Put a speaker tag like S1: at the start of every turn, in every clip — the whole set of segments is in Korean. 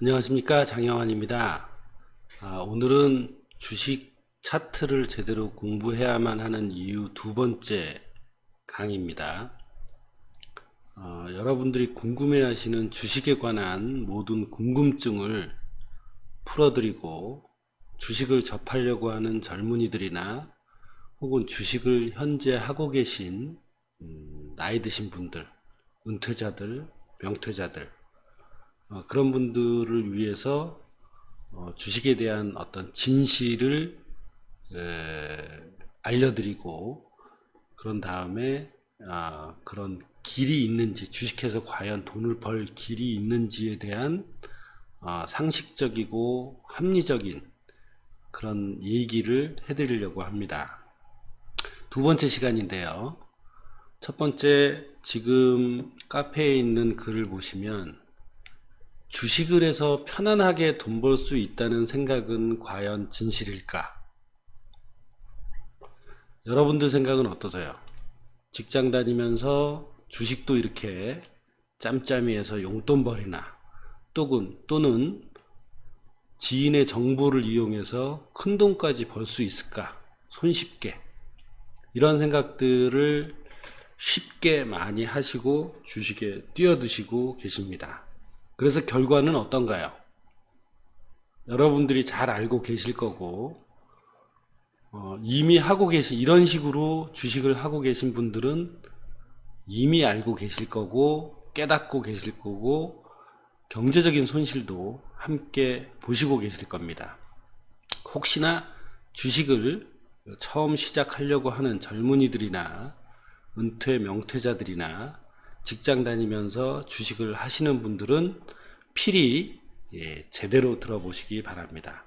S1: 안녕하십니까, 장영환입니다. 오늘은 주식 차트를 제대로 공부해야만 하는 이유 두 번째 강의입니다. 여러분들이 궁금해하시는 주식에 관한 모든 궁금증을 풀어드리고, 주식을 접하려고 하는 젊은이들이나 혹은 주식을 현재 하고 계신 나이 드신 분들, 은퇴자들, 명퇴자들, 그런 분들을 위해서 주식에 대한 어떤 진실을 알려드리고, 그런 다음에 그런 길이 있는지, 주식해서 과연 돈을 벌 길이 있는지에 대한 상식적이고 합리적인 그런 얘기를 해드리려고 합니다. 두 번째 시간인데요. 첫 번째, 지금 카페에 있는 글을 보시면 주식을 해서 편안하게 돈 벌 수 있다는 생각은 과연 진실일까? 여러분들 생각은 어떠세요? 직장 다니면서 주식도 이렇게 짬짬이 해서 용돈벌이나 또는 지인의 정보를 이용해서 큰 돈까지 벌 수 있을까? 손쉽게. 이런 생각들을 쉽게 많이 하시고 주식에 뛰어드시고 계십니다. 그래서 결과는 어떤가요? 여러분들이 잘 알고 계실 거고, 이미 하고 계신, 이런 식으로 주식을 하고 계신 분들은 이미 알고 계실 거고, 깨닫고 계실 거고, 경제적인 손실도 함께 보시고 계실 겁니다. 혹시나 주식을 처음 시작하려고 하는 젊은이들이나 은퇴 명퇴자들이나 직장 다니면서 주식을 하시는 분들은 필히 제대로 들어보시기 바랍니다.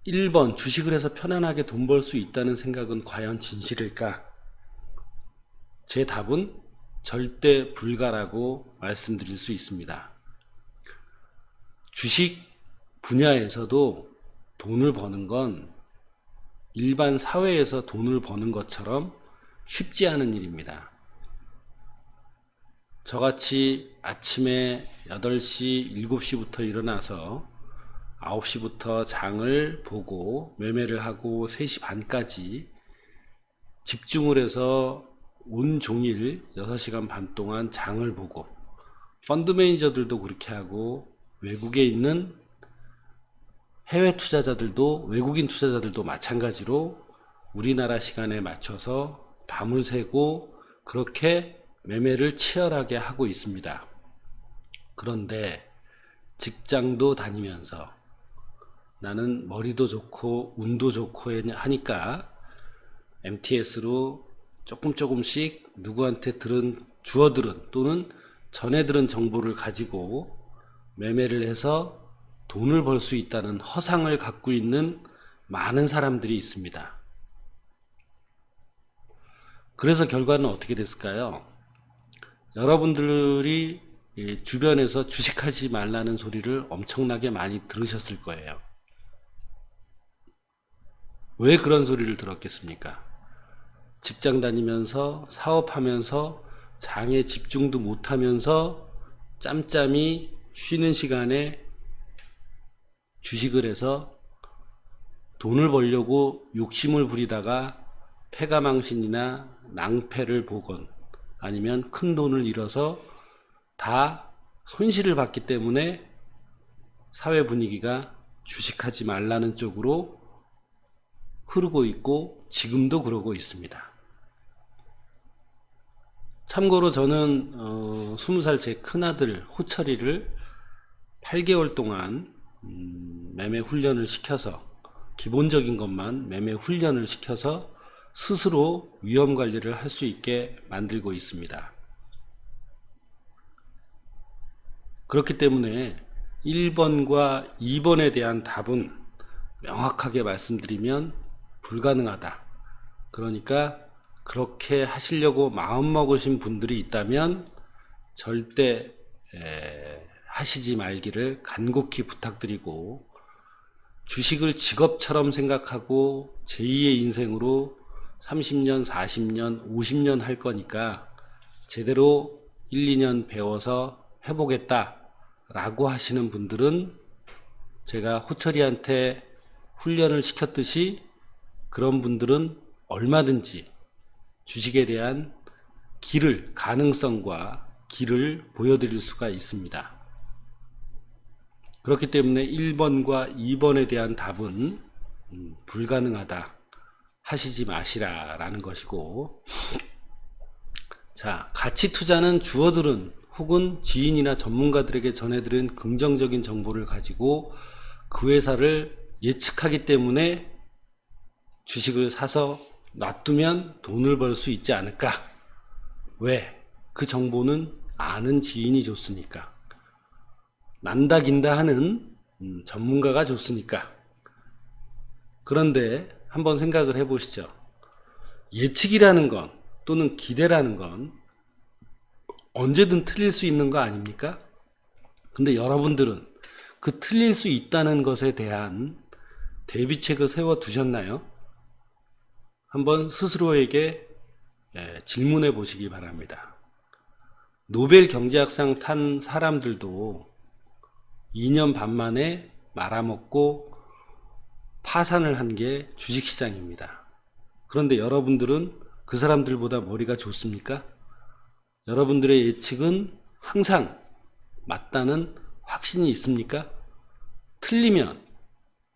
S1: 1번, 주식을 해서 편안하게 돈 벌 수 있다는 생각은 과연 진실일까? 제 답은 절대 불가라고 말씀드릴 수 있습니다. 주식 분야에서도 돈을 버는 건 일반 사회에서 돈을 버는 것처럼 쉽지 않은 일입니다. 저같이 아침에 8시, 7시부터 일어나서 9시부터 장을 보고 매매를 하고 3시 반까지 집중을 해서 온종일 6시간 반 동안 장을 보고, 펀드 매니저들도 그렇게 하고 외국에 있는 해외 투자자들도, 외국인 투자자들도 마찬가지로 우리나라 시간에 맞춰서 밤을 새고 그렇게 매매를 치열하게 하고 있습니다. 그런데 직장도 다니면서 나는 머리도 좋고 운도 좋고 하니까 MTS로 조금씩 누구한테 주워들은 또는 전해 들은 정보를 가지고 매매를 해서 돈을 벌 수 있다는 허상을 갖고 있는 많은 사람들이 있습니다. 그래서 결과는 어떻게 됐을까요? 여러분들이 주변에서 주식하지 말라는 소리를 엄청나게 많이 들으셨을 거예요. 왜 그런 소리를 들었겠습니까? 직장 다니면서 사업하면서 장에 집중도 못하면서 짬짬이 쉬는 시간에 주식을 해서 돈을 벌려고 욕심을 부리다가 패가망신이나 낭패를 보건 아니면 큰 돈을 잃어서 다 손실을 봤기 때문에 사회 분위기가 주식하지 말라는 쪽으로 흐르고 있고 지금도 그러고 있습니다. 참고로 저는 20살 제 큰아들 호철이를 8개월 동안 매매 훈련을 시켜서, 기본적인 것만 매매 훈련을 시켜서 스스로 위험 관리를 할 수 있게 만들고 있습니다. 그렇기 때문에 1번과 2번에 대한 답은 명확하게 말씀드리면 불가능하다. 그러니까 그렇게 하시려고 마음먹으신 분들이 있다면 절대 하시지 말기를 간곡히 부탁드리고, 주식을 직업처럼 생각하고 제2의 인생으로 30년, 40년, 50년 할 거니까 제대로 1, 2년 배워서 해보겠다 라고 하시는 분들은 제가 호철이한테 훈련을 시켰듯이 그런 분들은 얼마든지 주식에 대한 가능성과 길을 보여드릴 수가 있습니다. 그렇기 때문에 1번과 2번에 대한 답은 불가능하다 하시지 마시라 라는 것이고, 자, 가치 투자는 주어들은 혹은 지인이나 전문가들에게 전해드린 긍정적인 정보를 가지고 그 회사를 예측하기 때문에 주식을 사서 놔두면 돈을 벌 수 있지 않을까? 왜? 그 정보는 아는 지인이 줬으니까. 난다 긴다 하는 전문가가 줬으니까. 그런데 한번 생각을 해보시죠. 예측이라는 건 또는 기대라는 건 언제든 틀릴 수 있는 거 아닙니까? 근데 여러분들은 그 틀릴 수 있다는 것에 대한 대비책을 세워 두셨나요? 한번 스스로에게 질문해 보시기 바랍니다. 노벨 경제학상 탄 사람들도 2년 반 만에 말아먹고 파산을 한 게 주식시장입니다. 그런데 여러분들은 그 사람들보다 머리가 좋습니까? 여러분들의 예측은 항상 맞다는 확신이 있습니까? 틀리면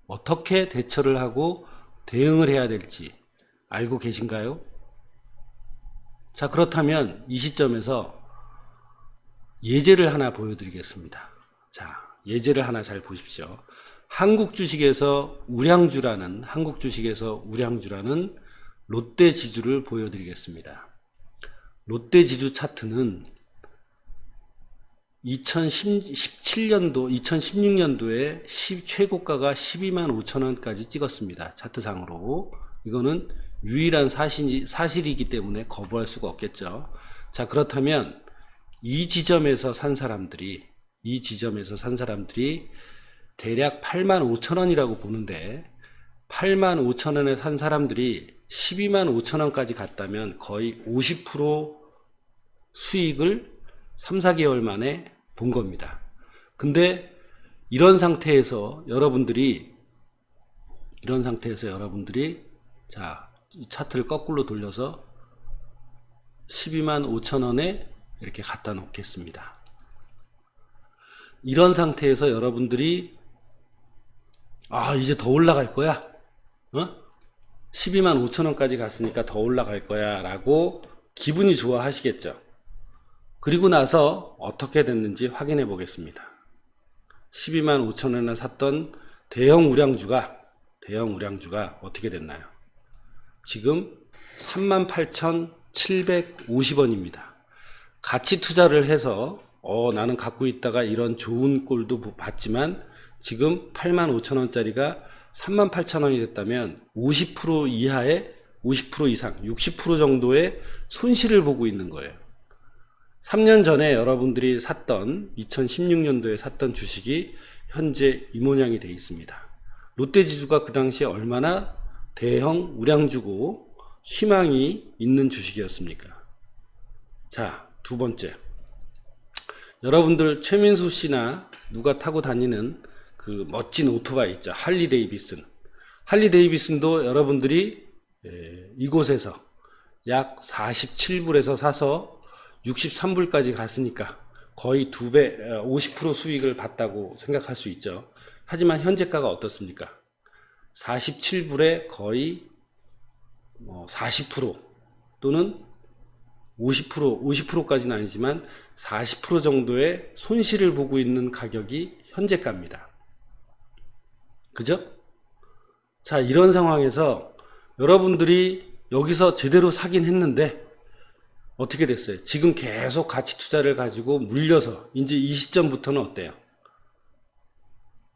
S1: 어떻게 대처를 하고 대응을 해야 될지 알고 계신가요? 자, 그렇다면 이 시점에서 예제를 하나 보여드리겠습니다. 자, 예제를 하나 잘 보십시오. 한국 주식에서 우량주라는 롯데 지주를 보여드리겠습니다. 롯데 지주 차트는 2016년도에 최고가가 125,000원까지 찍었습니다. 차트상으로. 이거는 유일한 사실이기 때문에 거부할 수가 없겠죠. 자, 그렇다면 이 지점에서 산 사람들이 대략 85,000원이라고 보는데 85,000원에 산 사람들이 125,000원까지 갔다면 거의 50% 수익을 3, 4개월 만에 본 겁니다. 근데 이런 상태에서 여러분들이 자, 이 차트를 거꾸로 돌려서 125,000원에 이렇게 갖다 놓겠습니다. 이런 상태에서 여러분들이 이제 더 올라갈 거야. 125,000원까지 갔으니까 더 올라갈 거야 라고 기분이 좋아 하시겠죠. 그리고 나서 어떻게 됐는지 확인해 보겠습니다. 125,000원에 샀던 대형 우량주가 어떻게 됐나요? 지금 38,750원입니다. 가치 투자를 해서 나는 갖고 있다가 이런 좋은 꼴도 봤지만 지금 85,000원짜리가 38,000원이 됐다면 50% 이하의 50% 이상 60% 정도의 손실을 보고 있는 거예요. 3년 전에 여러분들이 2016년도에 샀던 주식이 현재 이 모양이 되어 있습니다. 롯데지주가 그 당시에 얼마나 대형 우량주고 희망이 있는 주식이었습니까? 자, 두 번째. 여러분들 최민수 씨나 누가 타고 다니는 그 멋진 오토바이 있죠. 할리 데이비슨도 여러분들이 이곳에서 약 47불에서 사서 63불까지 갔으니까 거의 2배, 50% 수익을 봤다고 생각할 수 있죠. 하지만 현재가가 어떻습니까? 47불에 거의 40% 또는 50%까지는 아니지만 40% 정도의 손실을 보고 있는 가격이 현재가입니다. 그죠? 자, 이런 상황에서 여러분들이 여기서 제대로 사긴 했는데 어떻게 됐어요? 지금 계속 가치 투자를 가지고 물려서 이제 이 시점부터는 어때요?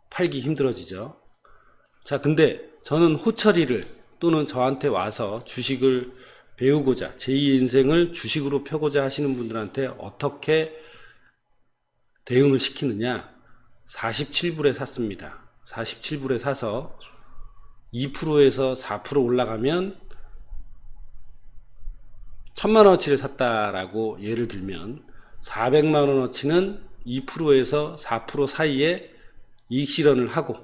S1: 팔기 힘들어지죠. 자, 근데 저는 호철이를 또는 저한테 와서 주식을 배우고자 제2 인생을 주식으로 펴고자 하시는 분들한테 어떻게 대응을 시키느냐? 47불에 샀습니다. 47불에 사서 2%에서 4% 올라가면 1,000만원어치를 샀다라고 예를 들면 400만원어치는 2%에서 4% 사이에 이익 실현을 하고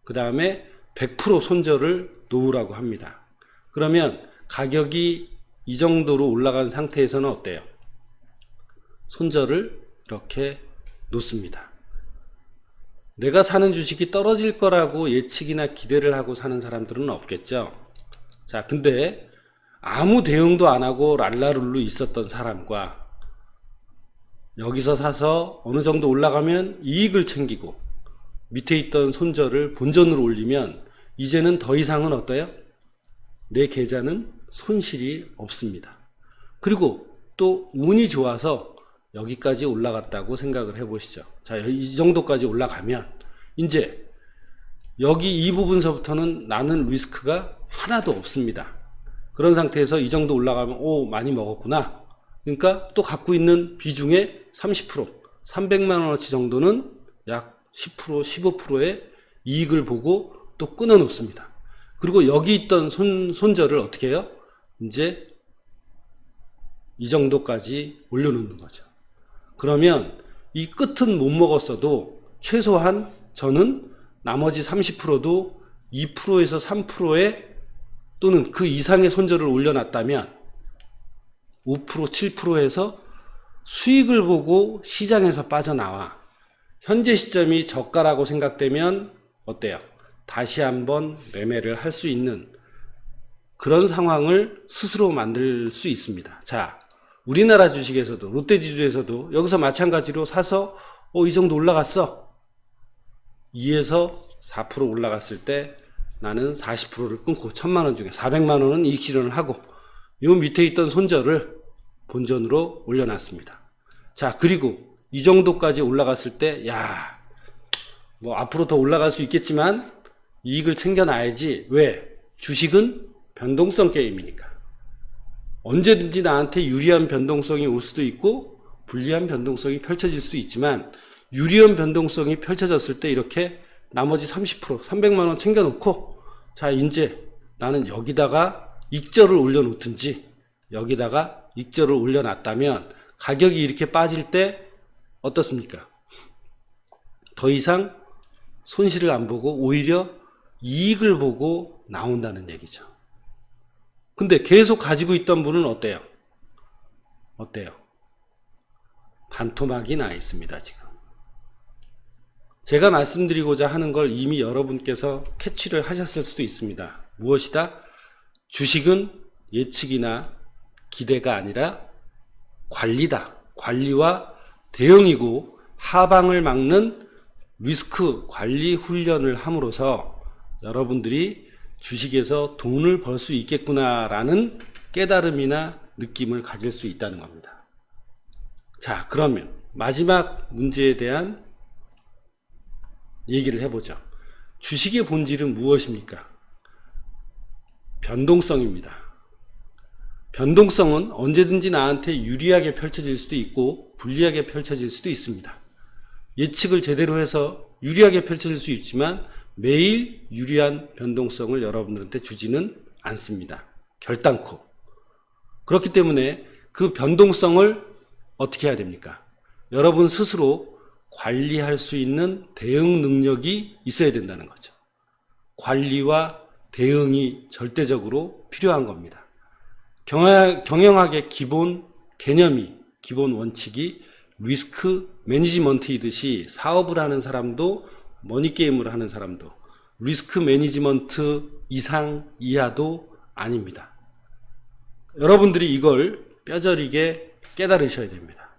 S1: 그 다음에 100% 손절을 놓으라고 합니다. 그러면 가격이 이 정도로 올라간 상태에서는 어때요? 손절을 이렇게 놓습니다. 내가 사는 주식이 떨어질 거라고 예측이나 기대를 하고 사는 사람들은 없겠죠. 자, 근데 아무 대응도 안 하고 랄라룰루 있었던 사람과 여기서 사서 어느 정도 올라가면 이익을 챙기고 밑에 있던 손절을 본전으로 올리면 이제는 더 이상은 어때요? 내 계좌는 손실이 없습니다. 그리고 또 운이 좋아서 여기까지 올라갔다고 생각을 해보시죠. 자, 이 정도까지 올라가면 이제 여기 이 부분서부터는 나는 리스크가 하나도 없습니다. 그런 상태에서 이 정도 올라가면 오, 많이 먹었구나. 그러니까 또 갖고 있는 비중의 30%, 300만 원어치 정도는 약 10%, 15%의 이익을 보고 또 끊어 놓습니다. 그리고 여기 있던 손절을 어떻게 해요? 이제 이 정도까지 올려놓는 거죠. 그러면 이 끝은 못 먹었어도 최소한 저는 나머지 30%도 2%에서 3%의 또는 그 이상의 손절을 올려놨다면 5%, 7%에서 수익을 보고 시장에서 빠져나와 현재 시점이 저가라고 생각되면 어때요? 다시 한번 매매를 할 수 있는 그런 상황을 스스로 만들 수 있습니다. 자, 우리나라 주식에서도 롯데지주에서도 여기서 마찬가지로 사서 이 정도 올라갔어. 2에서 4% 올라갔을 때 나는 40%를 끊고 1000만 원 중에 400만 원은 이익 실현을 하고 요 밑에 있던 손절을 본전으로 올려놨습니다. 자, 그리고 이 정도까지 올라갔을 때 야, 뭐 앞으로 더 올라갈 수 있겠지만 이익을 챙겨놔야지. 왜? 주식은 변동성 게임이니까. 언제든지 나한테 유리한 변동성이 올 수도 있고 불리한 변동성이 펼쳐질 수 있지만 유리한 변동성이 펼쳐졌을 때 이렇게 나머지 30%, 300만 원 챙겨놓고 자, 이제 나는 여기다가 익절을 올려놓든지 여기다가 익절을 올려놨다면 가격이 이렇게 빠질 때 어떻습니까? 더 이상 손실을 안 보고 오히려 이익을 보고 나온다는 얘기죠. 근데 계속 가지고 있던 분은 어때요? 반토막이 나 있습니다, 지금. 제가 말씀드리고자 하는 걸 이미 여러분께서 캐치를 하셨을 수도 있습니다. 무엇이다? 주식은 예측이나 기대가 아니라 관리다. 관리와 대응이고 하방을 막는 리스크 관리 훈련을 함으로써 여러분들이 주식에서 돈을 벌 수 있겠구나라는 깨달음이나 느낌을 가질 수 있다는 겁니다. 자, 그러면 마지막 문제에 대한 얘기를 해보죠. 주식의 본질은 무엇입니까? 변동성입니다. 변동성은 언제든지 나한테 유리하게 펼쳐질 수도 있고 불리하게 펼쳐질 수도 있습니다. 예측을 제대로 해서 유리하게 펼쳐질 수 있지만 매일 유리한 변동성을 여러분들한테 주지는 않습니다. 결단코. 그렇기 때문에 그 변동성을 어떻게 해야 됩니까? 여러분 스스로 관리할 수 있는 대응 능력이 있어야 된다는 거죠. 관리와 대응이 절대적으로 필요한 겁니다. 경영학의 기본 개념이, 기본 원칙이 리스크 매니지먼트이듯이 사업을 하는 사람도 머니게임을 하는 사람도 리스크 매니지먼트 이상 이하도 아닙니다. 여러분들이 이걸 뼈저리게 깨달으셔야 됩니다.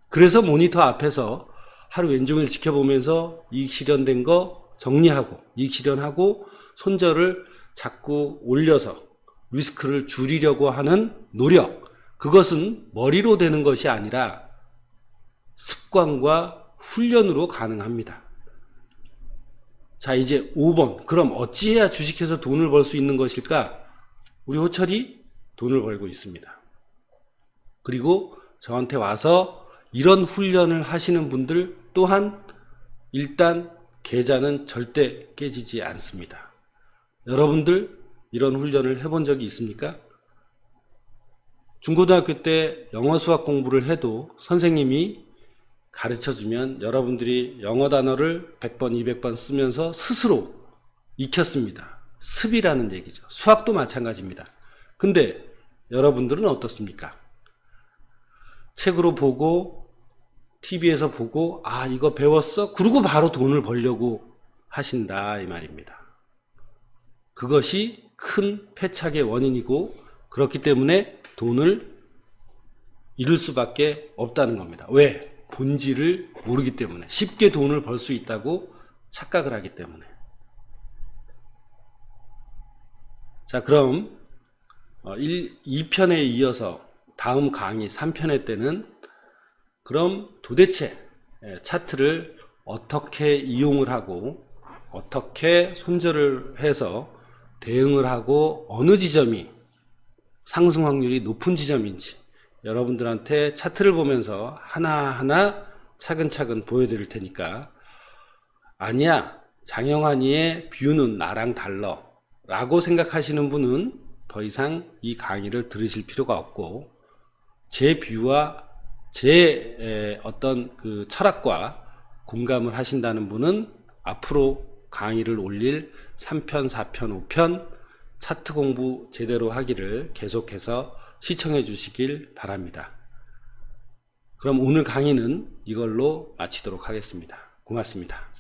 S1: 그래서 모니터 앞에서 하루 왼종일 지켜보면서 이익 실현된 거 정리하고 이익 실현하고 손절을 자꾸 올려서 리스크를 줄이려고 하는 노력, 그것은 머리로 되는 것이 아니라 습관과 훈련으로 가능합니다. 자, 이제 5번. 그럼 어찌해야 주식해서 돈을 벌 수 있는 것일까? 우리 호철이 돈을 벌고 있습니다. 그리고 저한테 와서 이런 훈련을 하시는 분들 또한 일단 계좌는 절대 깨지지 않습니다. 여러분들 이런 훈련을 해본 적이 있습니까? 중고등학교 때 영어 수학 공부를 해도 선생님이 가르쳐주면 여러분들이 영어 단어를 100번, 200번 쓰면서 스스로 익혔습니다. 습이라는 얘기죠. 수학도 마찬가지입니다. 근데 여러분들은 어떻습니까? 책으로 보고 TV에서 보고 아 이거 배웠어? 그러고 바로 돈을 벌려고 하신다 이 말입니다. 그것이 큰 패착의 원인이고 그렇기 때문에 돈을 잃을 수밖에 없다는 겁니다. 왜? 본질을 모르기 때문에 쉽게 돈을 벌 수 있다고 착각을 하기 때문에. 자 그럼 2편에 이어서 다음 강의 3편의 때는 그럼 도대체 차트를 어떻게 이용을 하고 어떻게 손절을 해서 대응을 하고 어느 지점이 상승 확률이 높은 지점인지 여러분들한테 차트를 보면서 하나하나 차근차근 보여드릴 테니까 아니야 장영환이의 뷰는 나랑 달라 라고 생각하시는 분은 더 이상 이 강의를 들으실 필요가 없고 제 뷰와 제 어떤 그 철학과 공감을 하신다는 분은 앞으로 강의를 올릴 3편, 4편, 5편 차트 공부 제대로 하기를 계속해서 시청해 주시길 바랍니다. 그럼 오늘 강의는 이걸로 마치도록 하겠습니다. 고맙습니다.